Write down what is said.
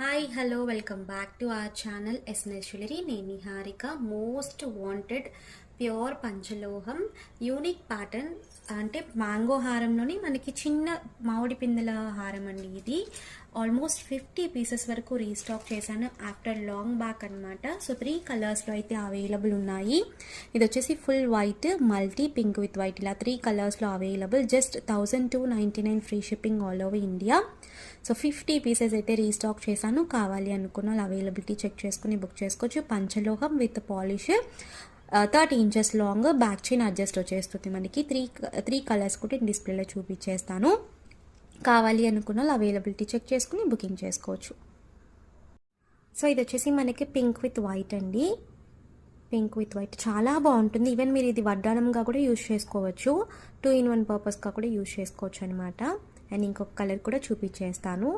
Hi hello welcome back to our channel SNS jewellery. నేను Niharika. Most wanted pure పంచలోహం unique pattern అంటే mango హారంలోని మనకి చిన్న మామిడి పిందెల హారం అండి. ఇది ఆల్మోస్ట్ 50 పీసెస్ వరకు రీస్టాక్ చేశాను ఆఫ్టర్ లాంగ్ బ్యాక్ అనమాట. సో 3 కలర్స్లో అయితే అవైలబుల్ ఉన్నాయి. ఇది వచ్చేసి full white, multi pink with white, ఇలా 3 కలర్స్లో available. Just 1299 free shipping all over India. So 50 pieces అయితే రీస్టాక్ చేశాను. కావాలి అనుకున్న వాళ్ళు అవైలబిలిటీ చెక్ చేసుకుని బుక్ చేసుకోవచ్చు. పంచలోహం with polish, 30 inches long, back chain adjust వచ్చేస్తుంది. మనకి త్రీ కలర్స్ కూడా డిస్ప్లేలో చూపించేస్తాను. కావాలి అనుకున్న వాళ్ళు అవైలబిలిటీ చెక్ చేసుకుని బుకింగ్ చేసుకోవచ్చు. సో ఇది వచ్చేసి మనకి పింక్ విత్ వైట్ అండి. పింక్ విత్ వైట్ చాలా బాగుంటుంది. ఈవెన్ మీరు ఇది వడ్డానంగా కూడా యూజ్ చేసుకోవచ్చు, 2 in 1 పర్పస్గా కూడా యూజ్ చేసుకోవచ్చు అనమాట. అండ్ ఇంకొక కలర్ కూడా చూపించేస్తాను.